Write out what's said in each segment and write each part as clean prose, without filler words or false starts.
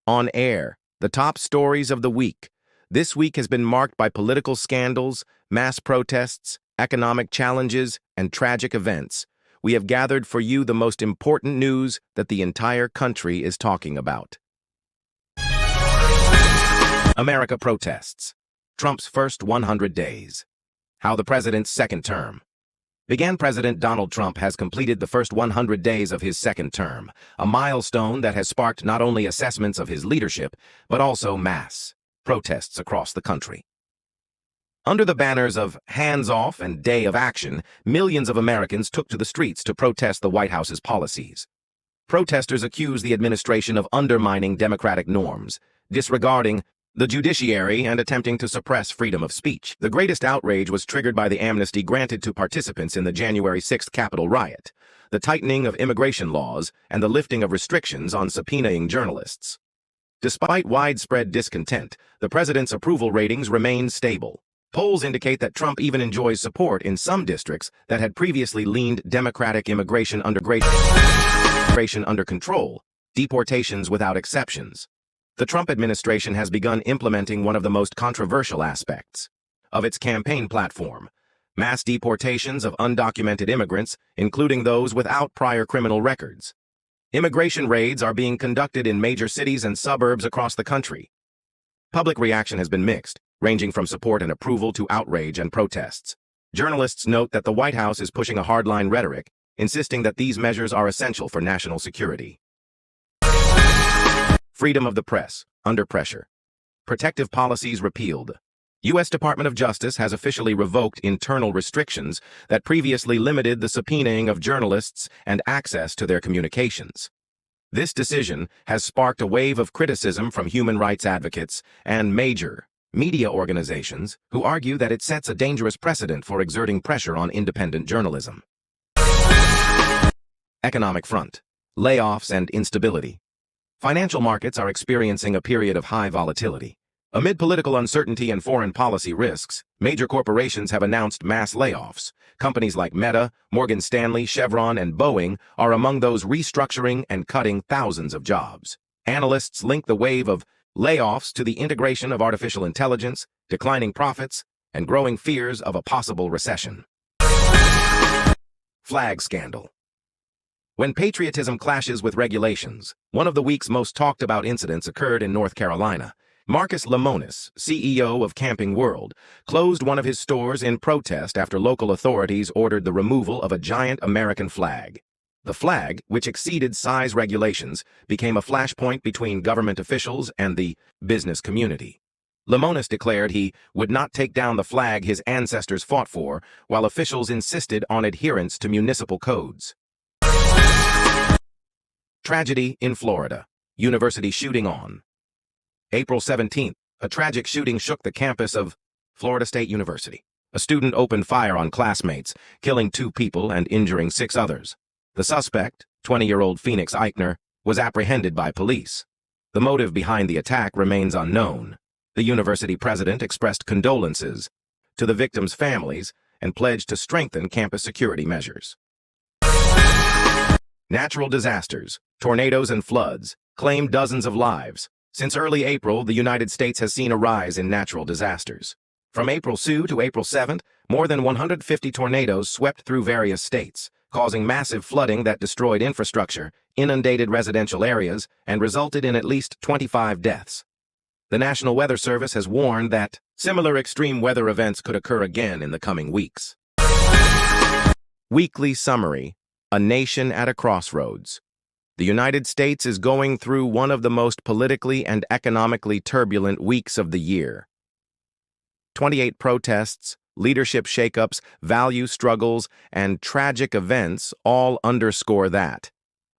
On air, the top stories of the week. This week has been marked by political scandals, mass protests, economic challenges, and tragic events. We have gathered for you the most important news that the entire country is talking about. America protests. Trump's first 100 days. How the president's second term. President Donald Trump has completed the first 100 days of his second term, a milestone that has sparked not only assessments of his leadership, but also mass protests across the country. Under the banners of Hands Off and Day of Action, millions of Americans took to the streets to protest the White House's policies. Protesters accused the administration of undermining democratic norms, disregarding the judiciary, and attempting to suppress freedom of speech. The greatest outrage was triggered by the amnesty granted to participants in the January 6th Capitol riot, the tightening of immigration laws, and the lifting of restrictions on subpoenaing journalists. Despite widespread discontent, the president's approval ratings remain stable. Polls indicate that Trump even enjoys support in some districts that had previously leaned Democratic immigration under control, deportations without exceptions. The Trump administration has begun implementing one of the most controversial aspects of its campaign platform: mass deportations of undocumented immigrants, including those without prior criminal records. Immigration raids are being conducted in major cities and suburbs across the country. Public reaction has been mixed, ranging from support and approval to outrage and protests. Journalists note that the White House is pushing a hardline rhetoric, insisting that these measures are essential for national security. Freedom of the press, under pressure. Protective policies repealed. U.S. Department of Justice has officially revoked internal restrictions that previously limited the subpoenaing of journalists and access to their communications. This decision has sparked a wave of criticism from human rights advocates and major media organizations who argue that it sets a dangerous precedent for exerting pressure on independent journalism. Economic front. Layoffs and instability. Financial markets are experiencing a period of high volatility. Amid political uncertainty and foreign policy risks, major corporations have announced mass layoffs. Companies like Meta, Morgan Stanley, Chevron, and Boeing are among those restructuring and cutting thousands of jobs. Analysts link the wave of layoffs to the integration of artificial intelligence, declining profits, and growing fears of a possible recession. Flag scandal. When patriotism clashes with regulations, one of the week's most talked about incidents occurred in North Carolina. Marcus Lemonis, CEO of Camping World, closed one of his stores in protest after local authorities ordered the removal of a giant American flag. The flag, which exceeded size regulations, became a flashpoint between government officials and the business community. Lemonis declared he would not take down the flag his ancestors fought for, while officials insisted on adherence to municipal codes. Tragedy in Florida. University shooting on. April 17th, a tragic shooting shook the campus of Florida State University. A student opened fire on classmates, killing 2 people and injuring 6 others. The suspect, 20-year-old Phoenix Eichner, was apprehended by police. The motive behind the attack remains unknown. The university president expressed condolences to the victims' families and pledged to strengthen campus security measures. Natural disasters, tornadoes and floods, claimed dozens of lives. Since early April, the United States has seen a rise in natural disasters. From April 2 to April 7th, more than 150 tornadoes swept through various states, causing massive flooding that destroyed infrastructure, inundated residential areas, and resulted in at least 25 deaths. The National Weather Service has warned that similar extreme weather events could occur again in the coming weeks. Weekly summary. A nation at a crossroads. The United States is going through one of the most politically and economically turbulent weeks of the year. 28 protests, leadership shakeups, value struggles, and tragic events all underscore that.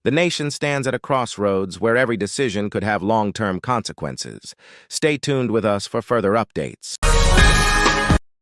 The nation stands at a crossroads where every decision could have long-term consequences. Stay tuned with us for further updates.